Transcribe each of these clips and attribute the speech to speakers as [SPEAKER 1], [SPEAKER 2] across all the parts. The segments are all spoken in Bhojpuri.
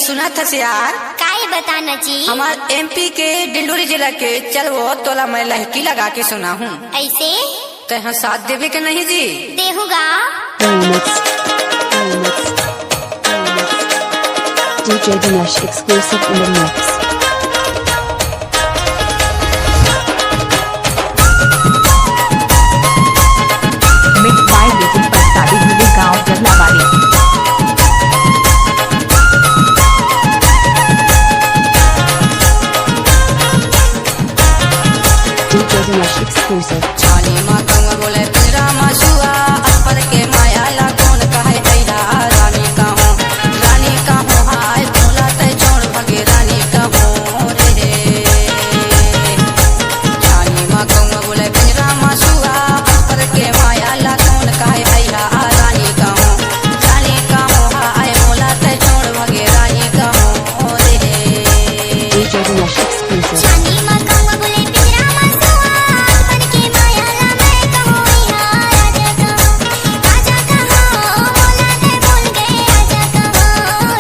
[SPEAKER 1] सुना था यार
[SPEAKER 2] काहे बताना जी।
[SPEAKER 1] हमार एमपी के डिंडोरी जिला के चल वो तोला मैं लहकी लगा के सुना हूँ।
[SPEAKER 2] ऐसे
[SPEAKER 1] तो यहाँ साथ देवे के नहीं जी
[SPEAKER 2] देहूगा।
[SPEAKER 3] DJ Dinesh exclusive in the mix.
[SPEAKER 4] Mix by लेकिन पर शादी हुई गांव जगलावाड़ी।
[SPEAKER 3] DJ Dinesh exclusive.
[SPEAKER 1] छानी माँ कम बोले पिंजरा मासुआ अपर के माया ला कौन कहे ऐला रानी का हूँ हाय बोला तय छोड़ भगे रानी का हूँ रे। छानी माँ कम बोले पिंजरा मासुआ अपर के माया ला कौन कहे ऐला रानी का हूँ हाय बोला तय छोड़ भगे रानी का हूँ रे।
[SPEAKER 3] DJ Dinesh exclusive.
[SPEAKER 2] छानी माँ कहूँ बोले पिंजरा मासुआ अपन के माया ला मैं कहूँ यहाँ राजा कहूँ बोला दे बोल गए राजा कहूँ।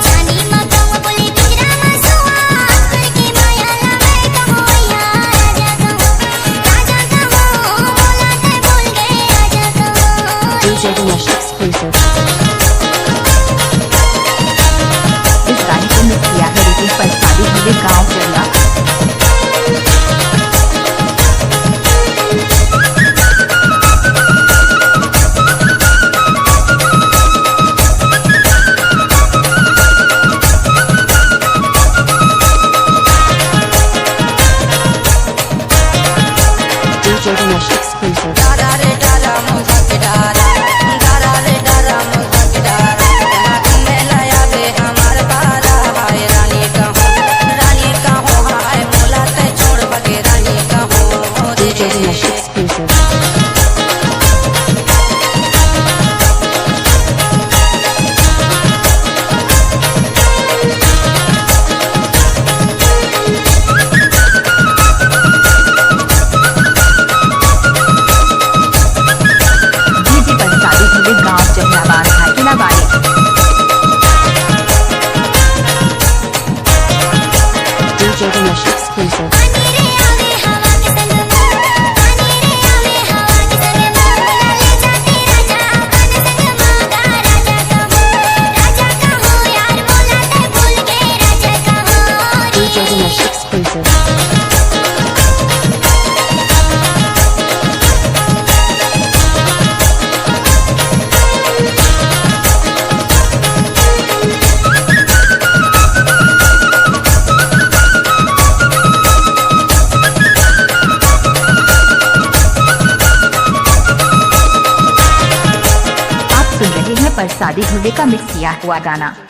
[SPEAKER 2] छानी माँ कहूँ बोले पिंजरा मासुआ अपन के माया ला मैं कहूँ यहाँ राजा कहूँ बोला दे बोल गए राजा कहूँ।
[SPEAKER 3] DJ Dinesh exclusive.
[SPEAKER 4] इस गाने को मिक्स किया है लेकिन पर शादी हुई गांव जगला।
[SPEAKER 3] DJ Dinesh exclusive.
[SPEAKER 1] डारा रे डारा मुझा के डारा रे डारा मुझा के डारा नाक में लाया बे हमार बारा हाय रानी का हूँ हाय बोला तय छोड़ भगे रानी का हूँ
[SPEAKER 3] DJ Dinesh exclusive.
[SPEAKER 4] डीजे पर शादी हुई गांव जगलावाड़ी हाकिलावाड़ी।
[SPEAKER 3] DJ Dinesh exclusive.
[SPEAKER 2] पानी रे आवे हवा के संग पानी रे आवे हवा के संग बोला ले जाते राजा अपन संग मांगा राजा कहूँ यार बोला दे भूल गए राजा कहूँ।
[SPEAKER 3] DJ Dinesh exclusive.
[SPEAKER 4] आप सुन रहे हैं पर शादी हुई का मिक्स किया हुआ गाना।